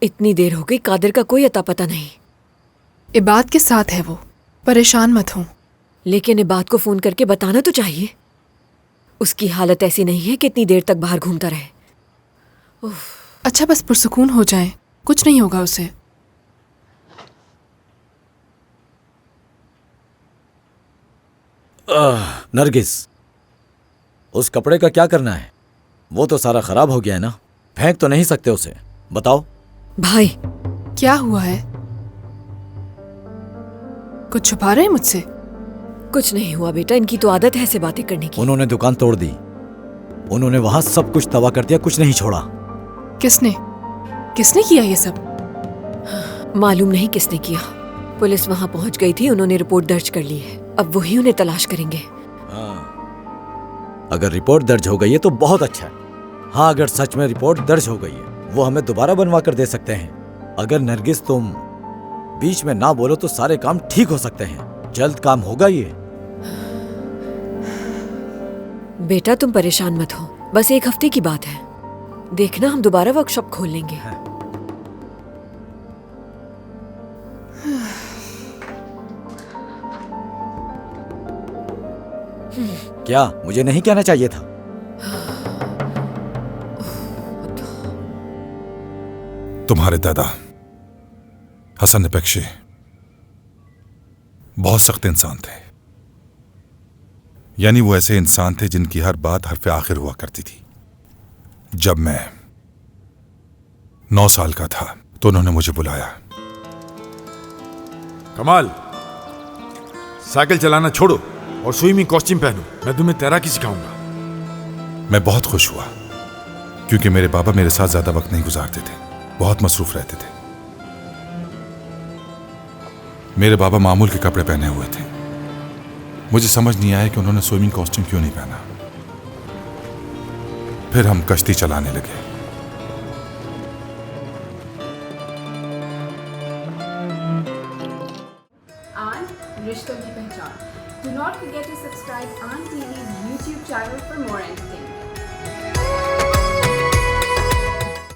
इतनी देर हो गई, कादिर का कोई अता पता नहीं। इबाद के साथ है वो, परेशान मत हो। लेकिन इबाद को फोन करके बताना तो चाहिए। उसकी हालत ऐसी नहीं है कि इतनी देर तक बाहर घूमता रहे। अच्छा बस पुरसुकून हो जाए, कुछ नहीं होगा उसे। नरगिस, उस कपड़े का क्या करना है? वो तो सारा खराब हो गया है ना, फेंक तो नहीं सकते उसे। बताओ भाई। क्या हुआ है? कुछ छुपा रहे हैं मुझसे? कुछ नहीं हुआ बेटा, इनकी तो आदत है ऐसे बातें करने की। उन्होंने दुकान तोड़ दी, उन्होंने वहां सब कुछ तबाह कर दिया, कुछ नहीं छोड़ा। किसने किसने किया ये सब? मालूम नहीं किसने किया। पुलिस वहां पहुंच गई थी, उन्होंने रिपोर्ट दर्ज कर ली है। अब वही उन्हें तलाश करेंगे। अगर रिपोर्ट दर्ज हो गई है तो बहुत अच्छा है। हाँ, अगर सच में रिपोर्ट दर्ज हो गई है, वो हमें दोबारा बनवा कर दे सकते हैं। अगर नरगिस तुम बीच में ना बोलो तो सारे काम ठीक हो सकते हैं। जल्द काम होगा ये। बेटा तुम परेशान मत हो, बस एक हफ्ते की बात है। देखना हम दोबारा वर्कशॉप खोल लेंगे। क्या मुझे नहीं कहना चाहिए था? तुम्हारे दादा हसन नपेक्षी बहुत सख्त इंसान थे। यानी वो ऐसे इंसान थे जिनकी हर बात हरफ आखिर हुआ करती थी। जब मैं 9 साल का था तो उन्होंने मुझे बुलाया। कमाल, साइकिल चलाना छोड़ो और स्विमिंग कॉस्ट्यूम पहनो, मैं तुम्हें तैराकी सिखाऊंगा। मैं बहुत खुश हुआ क्योंकि मेरे बाबा मेरे साथ ज्यादा वक्त नहीं गुजारते थे, बहुत मसरूफ रहते थे। मेरे बाबा मामूल के कपड़े पहने हुए थे। मुझे समझ नहीं आया कि उन्होंने स्विमिंग कॉस्ट्यूम क्यों नहीं पहना। फिर हम कश्ती चलाने लगे। आन रिश्तों की पहचान। Do not forget to subscribe Aan TV's YouTube channel for more entertainment.